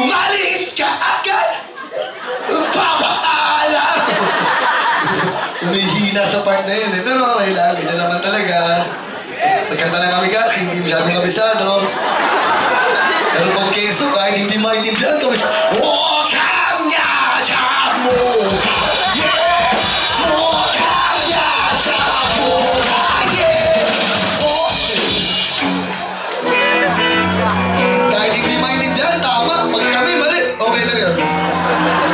umalis ka agad, papaalam. Umihina sa part na yun eh. Pero okay lang, ganyan naman talaga. Pagkanta lang kami kasi, hindi masyadong kabisado. Pero pag keso, kahit hindi maintindihan, kabisado. Wakam ya jamu, yeah! Wakam ya jamu, yeah! Kahit hindi maintindihan, tama. Pag kami mali, okay lang yun.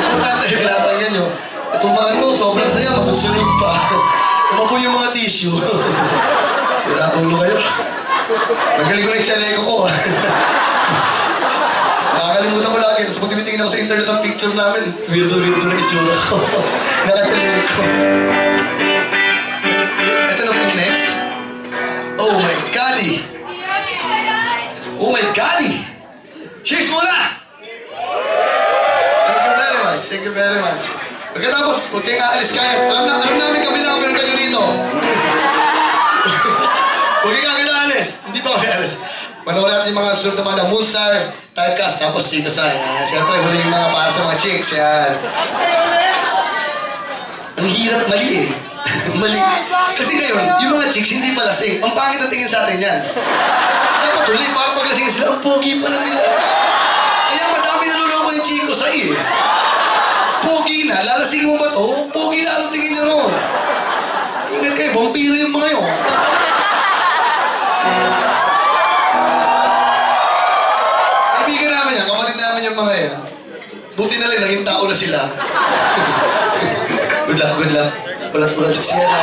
Importante, pinapakinggan nyo. Itong mga to, sobrang saya, magusunod pa. Umapoy yung mga tissue. Sira ulo kayo. Nagaling ko na yung chaleco ko. Nakakalimutan ko lagi. Tapos pag tinitingin ako sa internet ang picture namin, weirdo-weirdo na itsura ko. Nakachaleco. Ito na po yung next. Oh my golly! Oh my golly! Cheers muna! Thank you very much. Thank you very much. Pagkatapos, huwag kayong aalis kahit. Alam namin kami na meron kayo rito. Huwag kayong kami aalis. Hindi pa kami aalis. Panoorin natin yung mga susunod na mga Moonstar, Typecast, tapos Chico Sai. Siyempre, huli yung mga para sa mga chicks. Yan. Ang hirap, mali eh. Mali. Kasi ngayon, yung mga chicks hindi pa lasing. Ang pangit ang tingin sa atin yan. Dapat huli, para paglasing sila, ang pogi pa na nila. Kaya madami naluloko yung Chico Sai eh. Pogi na, lalasing mo ba to? Pogi lalo tingin nyo ron. Ingat kayo, vampiro yung mga yun. Kaibigan namin yan, kapatid namin yung mga yan. Buti na lang, naging tao na sila. Good luck, good luck. Ulat-ulat si Sienna.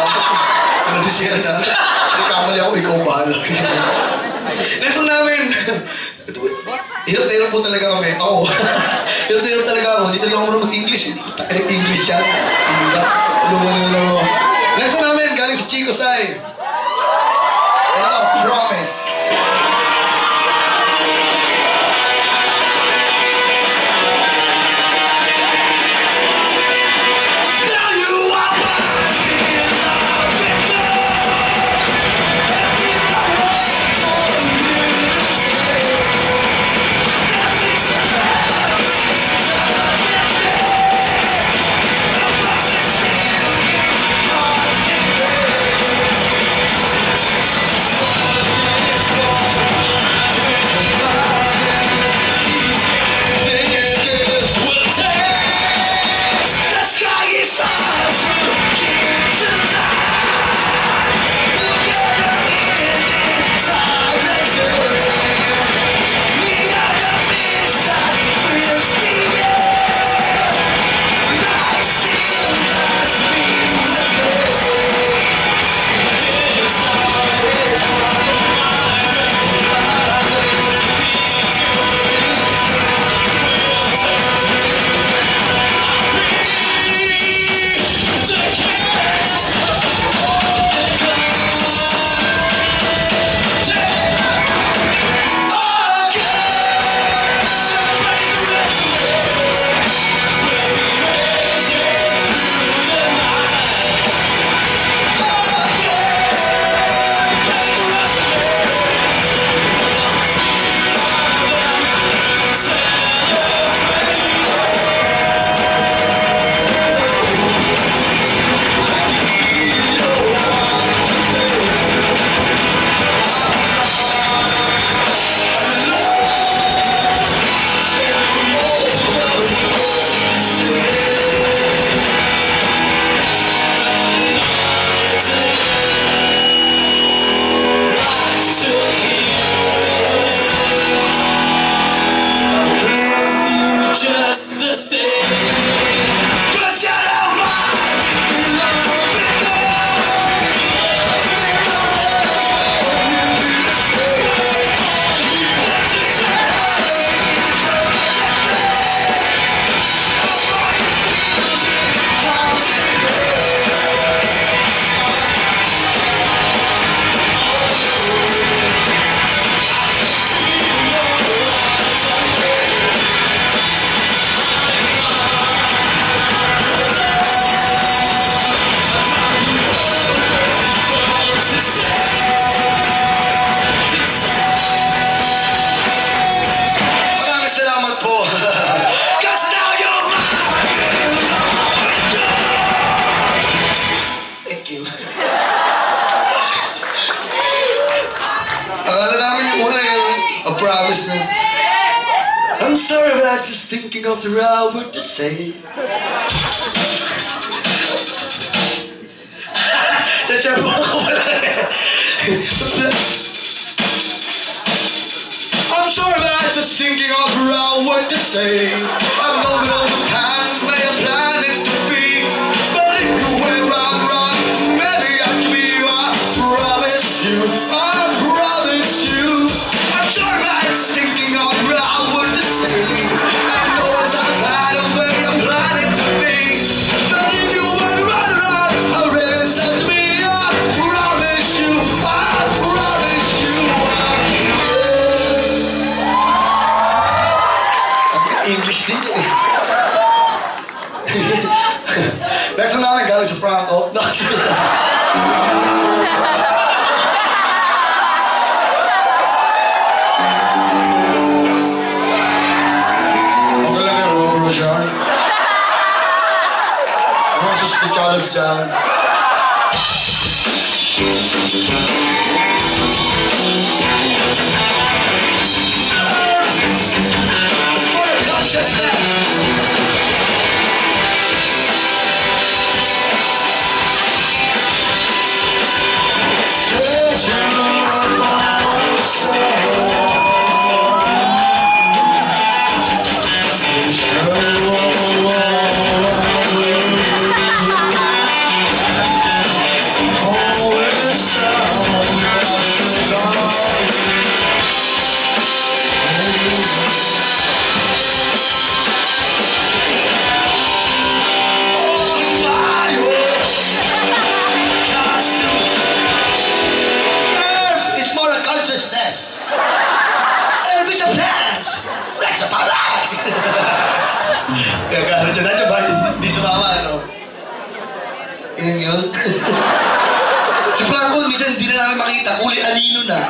Ulat si Sienna. Nagkamali ako, ikaw bahala. Next one namin. Hirap na hirap po talaga kami. Ako. Hirap na hirap talaga ako. Hindi talaga ako marunong mag-English. English yan. Hirap. Tulungan. Next one namin, galing si Chico Sai. Ito, Promise. promise na. I'm sorry, but I'm just thinking of the right word to say. Chachar mo ako wala I'm sorry, but I'm just thinking of the right word to say. I'm holding on the pan where you're planning to be. But if you went wrong, maybe I could be you. I promise you. I promise you. I'm sorry, but I'm just thinking of the right word to say. I know it's a plan where you're planning to be. But if you went wrong, I really said to me, I promise you. I promise you. English din yun eh. Next one namin galing sa Franco. Okay lang yung Robert dyan. Ako sa Spitalis dyan. Kaya gano'n dyan, nandiyan ba? Hindi sumama, ano? Yan yun. Si Franco, minsan hindi na namin makita. Kulay anino na.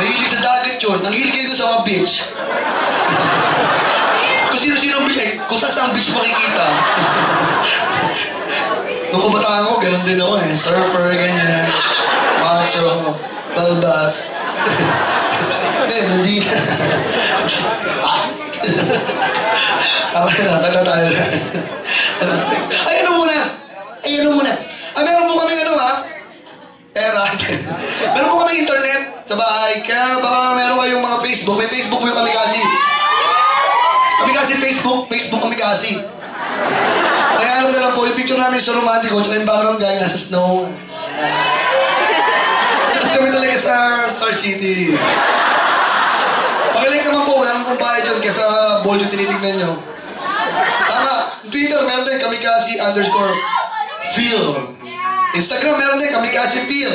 Mahilig sa dagat yun. Nanghilig ko sa mga beach. Kung sino-sino ang beach, kung saan beach makikita. Nung kabataan ko, gano'n din ako eh. Surfer, ganyan. Macho, balbas. Eh, hindi na. Ano tayo na? Ay, ano muna? Meron po kaming ano ha? Pera. Meron po kaming internet sa bahay. Kaya baka meron kayong mga Facebook. May Facebook po yung kami kasi. Kami kasi Facebook kami kasi. Kaya alam na lang po, yung picture namin sa romantico, tsaka yung background guy nasa snow. Tapos kami talaga sa Star City. Pakilike naman po, wala naman pong pala dyan kaya sa bold yung tinitignan nyo. Tama, Twitter meron din kamikasi_Phil. Instagram meron din kamikasi_Phil.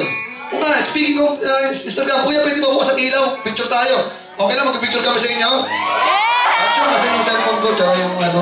O nga, speaking of Instagram, kuya pwede ba bukas ang ilaw? Picture tayo. Okay lang, mag-picture kami sa inyo? At yun, kasi yung cellphone ko, tsaka yung ano.